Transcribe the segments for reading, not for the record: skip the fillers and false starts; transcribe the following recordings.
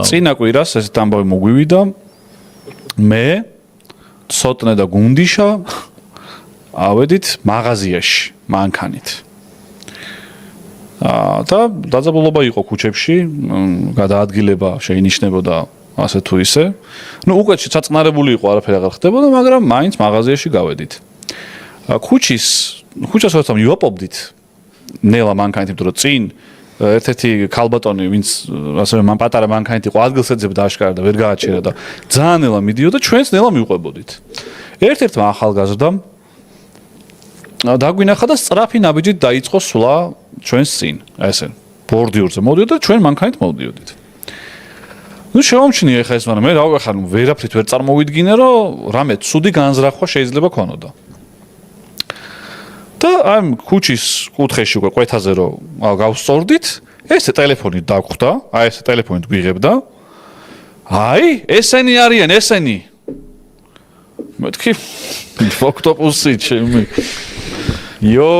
წინა კვირას ესეთ ამბავი მოგვივიდა მე ცოტნე და გუნდიშა ავედით მაღაზიაში მანქანით და დაძაბულობა იყო ქუჩებში გადაადგილება შეინიშნებოდა ასე თუ ისე ნუ უკვე ჩაწყნარებული იყო არაფერი აღარ ხდებოდა მაგრამ მაინც მაღაზიაში გავედით ქუჩას როცა მივაპოვდით ნელა მანქანით იმიტომ რომ წინ ერთ-ერთი ქალბატონი ვინც ასე მან პატარა მანქანით იყო ადგილს ეძებდა აშკარა და ვერ გააჩერა და ძალიან ნელა მიდიოდა ჩვენს ნელა მივყვებოდით ერთ-ერთმა ახალგაზრდამ დაგვინახა და სწრაფი ნაბიჯით დაიწყო სვლა ჩვენს წინ ესე ბორდიურზე მოდიოდა და ჩვენ მანქანით მოვდიოდით ნუ შევამჩნიე ხა ეს მაგრამ მე რა ვახარ ვერაფრით ვერ წარმოვიდგინე რომ რამე ცუდი განზრახვა შეიძლება ქონოდა და ამ ქუჩის კუთხეში უკვე კვეთაზე რომ გავსწორდით ესე ტელეფონით დაგხვდა აი ესე ტელეფონით გვიღებდა აი ესენი არიან ესენი მეთქი ოქტოპუსი ჩემი იო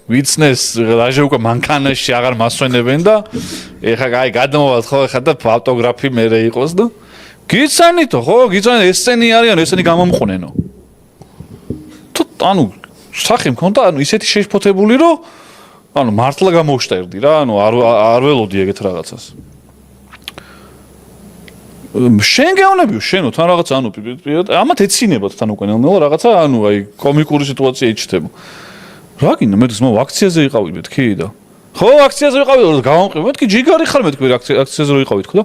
ვიცნეს რაჟე უკვე მანქანაში აღარ მასვენებენ და ეხა აი გადმოვალთ ხო ეხა და ავტოგრაფი მერე იყოს და გიცანითო ხო გიცანით ესენი არიან ესენი გამომყვნენო თუ ანუ სახე მქონდა ანუ ისეთი შეშფოთებული რომ ანუ მართლა გამოვშტერდი რა ანუ არ ველოდი ეგეთ რაღაცას შენ გეოვნებიო შენო თან რაღაცა ანუ ამათ ეცინებათ თან უკვე ნელ-ნელა რაღაცა ანუ აი კომიკური სიტუაცია იჩნდება რა გინდა მე თქმა აქციაზე ვიყავი მეთქი და ხო აქციაზე ვიყავი და გავამყრივ მეთქი ჯიგარი ხარ მეთქი აქციაზე რო ვიყავით ხო და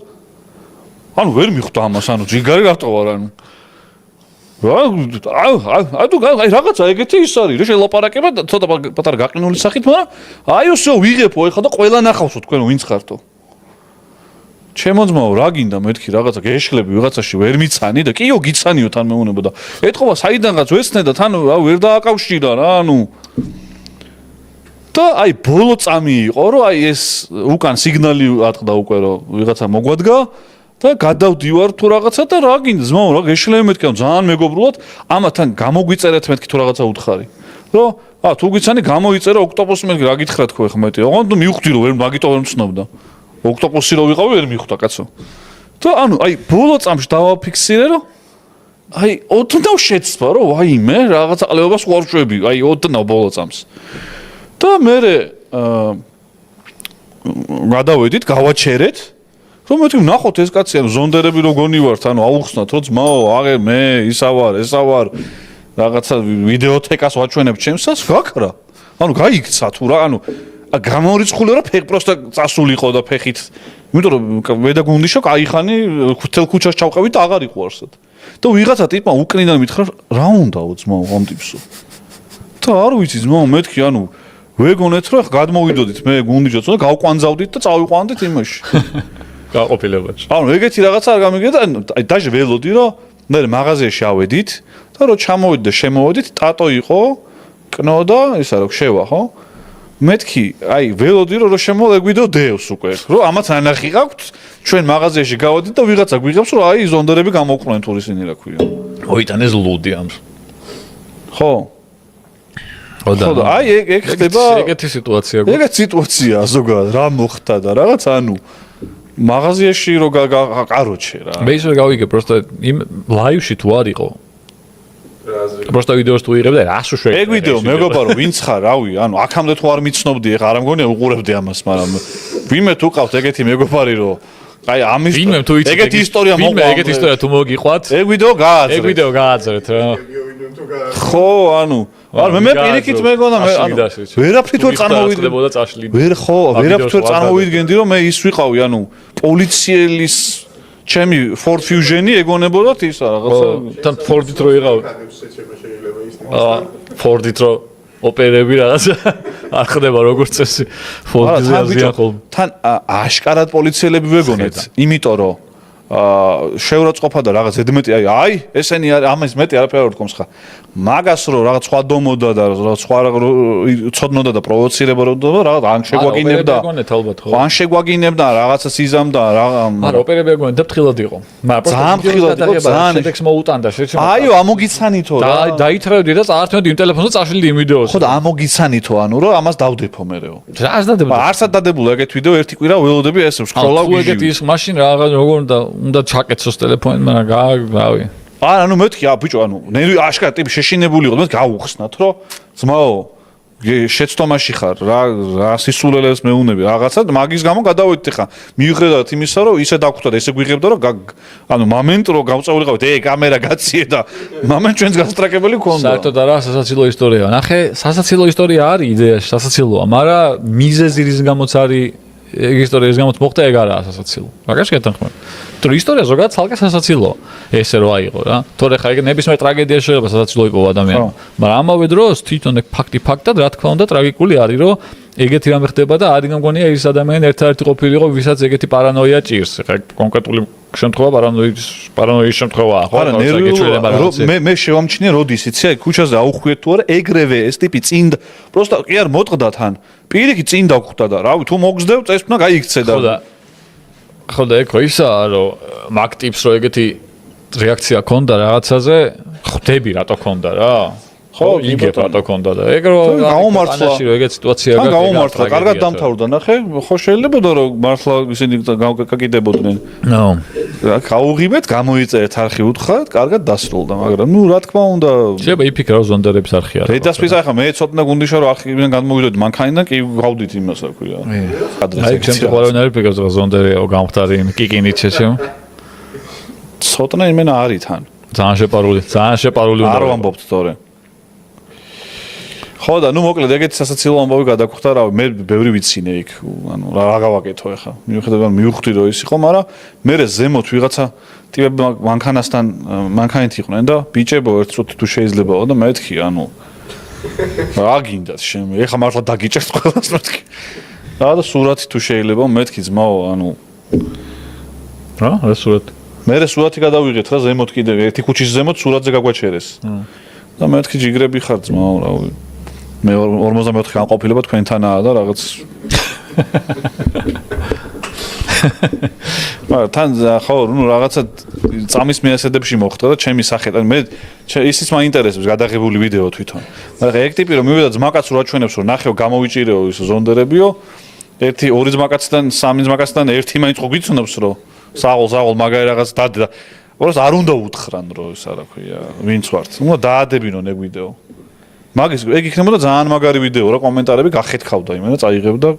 ანუ ვერ მიხვდა ამას ანუ ჯიგარი რატო ვარ ანუ აი რაღაცა ეგეთი ის არის რა შელაპარაკება ცოტა პატარა გაყინული სახით მაგრამ აი უსო ვიღებო ეხლა და ყველა ნახავსო თქვენ ვინც ხართო ჩემოძმაო რა გინდა მეთქი რაღაცა გეშლები ვიღაცაში ვერ მიცანი და კიო გიცანიო თან მეუნება და ეთქობა საიდანღაც ვესწნე და თან ვერ დააკავშირა რა ანუ და აი ბოლო წამი იყო რომ აი ეს უკან სიგნალი ატყდა უკვე რომ ვიღაცა მოგვადგა და გადავდივარ თუ რაღაცა და რა გინდა ძმაო რა გეშლები მეთქი ძალიან მეგობრულად ამათან გამოგვიწერეთ მეთქი თუ რაღაცა უთხარი რომ თუ გიცანი გამოიწერა ოქტოპუსი მეთქი რა გითხრა თქო ეხლა მეტი ოღონდ მივხვდი რომ ვერ მაგიტო ვერ მცნობდა ოქტოპუსი რო ვიყავი ვერ მიხვდა კაცო და ანუ აი ბოლო წამში დავაფიქსირე რომ აი ოდნავ შეცვა რომ ვაიმე რაღაცა ყლევებას უარშვები აი ოდნავ ბოლო წამს და მე გადავედით გავაჩერეთ რომ მეთქი ნახოთ ეს კაცი ანუ ზონდერები რო გონივართ ანუ აუხსნათ რომ ძმაო აღე მე ისავარ რაღაცა ვიდეოთეკას ვაჩვენებ ჩემსას გაქრა ანუ გაიქცა თუ რა ანუ გამორიცხული რა ფეხ პროსტა წასულიყო და ფეხით იმიტომ რომ მე და გუნდიშო кайხანი თელ ქუჩას ჩავყევით და აღარ იყო არსად და ვიღაცა ტიპმა უკნიდან მითხრა რა უნდაო ძმაო ამ ტიპსო და არ ვიცი ძმაო მეთქი ანუ ვეგონეთ რომ გადმოვიდოდით მე გუნდიჯოც და გავყვანძავდით და წავიყვანდით იმაში გაყოფილებაში ანუ ეგეთი რაღაცა არ გამიგია და აი დაჟე ველოდი რომ მე მაღაზიაში ავედით და რომ ჩამოვიდეთ და შემოვედით ტატო იყო კნო და ისა რა შევა ხო მეთქი აი ველოდი რომ შემოვა ეგ ვიდეო დევს უკვე რომ ამაც ანახი გაქვთ ჩვენ მაღაზიაში გავედით და ვიღაცა გვიღებს რომ აი ზონდერები გამოვყვნენ თუ ისინი რა ქვია ოიტანეს ლუდი ამ ხო ხო და აი ეგ ხდება ეგეთი სიტუაცია ეგეთი სიტუაცია ზოგადად რა მოხდა და რაღაც ანუ მაღაზიაში რო კაროჩე რა მე ისე გავიგე პროსტა იმ ლაივში თუ არ იყო просто ვიდეოს თუ იღებ და რას უშვებ ეგ ვიდეო მეგობარო ვინც ხარ რავი ანუ აქამდე თუ არ მიცნობდი ეხა არ მგონია უყურებდი ამას მაგრამ ვინმე თუ ყავთ ეგეთი მეგობარი რომ აი ამის ეგეთი ისტორია მოყვა ეგეთი ისტორია თუ მოგიყვათ ეგ ვიდეო გააძრეთ რა ხო ანუ მე პირიქით მეგონა მე ანუ ვერაფრით ვერ წარმოვიდგენდი ვერაფრით ვერ წარმოვიდგენდი რომ მე ის ვიყავი ანუ პოლიციელის ჩემი Ford Fusion-ი ეგონებოდათ ისა რაღაცა თან Ford-ით რო იყავ Ford-ით რო ოპერები რაღაცა არ ხდება როგორც წესი Ford-ზე აზიან ხოლმე თან აშკარად პოლიციელები ვეგონეთ იმიტომ რომ შეურაცხყოფა და რაღაც ზედმეტი აი ესენი ამის მეტი არაფერი არ ვთქვამს ხა მაგას რო რაღაც სხვა დომოდა და რაღაც სხვა ცოდნოდა და პროვოცირებოდა რაღაც ან შეგვაგინებდა ან შეგვაგინებდა რაღაცას იზამდა არა ოპერები აგონე და ფრთხილად იყო ძალიან ფრთხილად იყო ძალიან შედეგს მოუტანდა შეჩემო აიო ამოგიცანითო რა დაითრევდი და წაართმევდი იმ ტელეფონზე წაშლიდი იმ ვიდეოს ხო და ამოგიცანითო ანუ რომ ამას დავდეფო მე레ო რას დადებდა არცად დადებულა ეგეთ ვიდეო ერთი კვირა ველოდები ეს სკროლავ გიჟი ეგეთი ის მაშინ რაღაც როგორ უნდა ჩაკეთოს ტელეფონი მაგრამ რავი არა ნუ მეთქი ბიჭო ანუ ნერვი აშკარად ტიპი შეშინებული იყო მეთქი აუხსნათ რომ ძმაო შეცდომაში ხარ რა სისულელეს მეუნები რაღაცა მაგის გამო გადავედით ხა მიუხედავად იმისა რომ ისე დაგხვდა და ესე გვიღებდა რომ ანუ მომენტ რომ გავწეულიყავით კამერა გაციე და მომენტ ჩვენს გასტრაკებელი ქონდა საერთოდ არა სასაცილო ისტორია ნახე სასაცილო ისტორია არის იდეაში სასაცილოა მაგრამ მიზეზი რის გამოც არის ეგ ისტორიის გამოც მოხდა ეგ არაა სასაცილო მაგაში გეთანხმები თუ ისტორია ზოგადად ცალკე სასაცილოა ესე რო აიღო რა თორე ხა ეგ ნებისმიერ ტრაგედია შეიძლება სასაცილო იყო ადამიანმა მაგრამ ამავე დროს თვითონ ეგ ფაქტად რა თქმა უნდა ტრაგიკული არის რომ ეგეთი რამე ხდება და არის გამგონია ის ადამიანი ერთ-ერთი ყოფილიყო ვისაც ეგეთი პარანოია ჭირს ხა კონკრეტული შემთხვევა პარანოიის შემთხვევაა ხო არა ნერვი მე შევამჩნია როდის იცი აი ქუჩაზე აუხვიეთ თუ არა ეგრევე ეს ტიპი წინ პროსტა კი არ მოტყდა თან პირიქით წინ დაგხვდა და რავი თუ მოგზდევ წეს უნდა გაიქცე და ხო და ეგ ისაა რომ მაგ ტიპს რო ეგეთი რეაქცია ქონდა რაღაცაზე ხვდები რატო ქონდა რა ხო იგებ რატო ქონდა და ეგ რო გაუმართლა რომ ეგეთ სიტუაცია გაკეთდა გაუმართლა კარგად დამთავრდა ნახე ხო შეიძლება რომ მართლა ისინი გაკიდებოდნენ ნო გაუღიმეთ გამოიწერეთ არხი უთხრათ კარგად დასრულდა მაგრამ ნუ რა თქმა უნდა შეიძლება იფიქრა რომ ზონდერების არხი არა დედასპის ახლა მე ცოტნა გუნდიშა რომ არხიდან გადმოვიდოდი მანქანიდან კი გავდით იმას რა ქვია აი ჩემს ყველანაირ არ იფიქრებს რომ ზონდერიო გამختარი კიკინით შეჩემ ცოტნა იმენა არის თან ძალიან შეპარული არ ვამბობთ თორე ხო და ნუ მოკლედ ეგეთი სასაცილო ამბავი გადაგხვდა რა მე ბევრი ვიცინე იქ ანუ რა გავაკეთო ახლა მიუხედავად მივხვდი რომ ის იყო მაგრამ მე ზემოთ ვიღაცა ტიპები მანქანით იყვნენ და ბიჭებო ერთ წუთი თუ შეიძლებაო და მეთქი ანუ რა გინდათ შემე ეხა მართლა დაგიჭერთ ყველას მეთქი რა და სურათი თუ შეიძლება მეთქი ძმაო ანუ რა სურათი მე სურათი გადავიღეთ რა ზემოთ კიდე ერთი ქუჩის ზემოთ სურათზე გაგვაჩერეს და მეთქი ჯიგრები ხარ ძმაო რავი მე 54 განყოფილება თქვენთანაა და რაღაც მაგრამ თან ხო ნუ რაღაცა წამის მეასედებში მოხდა და ჩემი სახე და მე ისიც მაინტერესებს გადაღებული ვიდეო თვითონ მაგრამ ეგ ტიპი რომ მივიდა ძმაკაც რო აჩვენებს რომ ნახეო გამოვიჭირეო ის ზონდერებიო ერთი ორი ძმაკაციდან სამი ძმაკაციდან ერთი მაინც ხო გიცნობს რომ საღოლ მაგარი რაღაც დადე და ორას არ უნდა უთხრან რომ ის არა ქვია ვინც ვართ უნდა დაადებინონ ეგ ვიდეო მაგის ეგ იქნებოდა ძალიან მაგარი ვიდეო რა კომენტარები გახეთქავდა იმენა წაიღებდა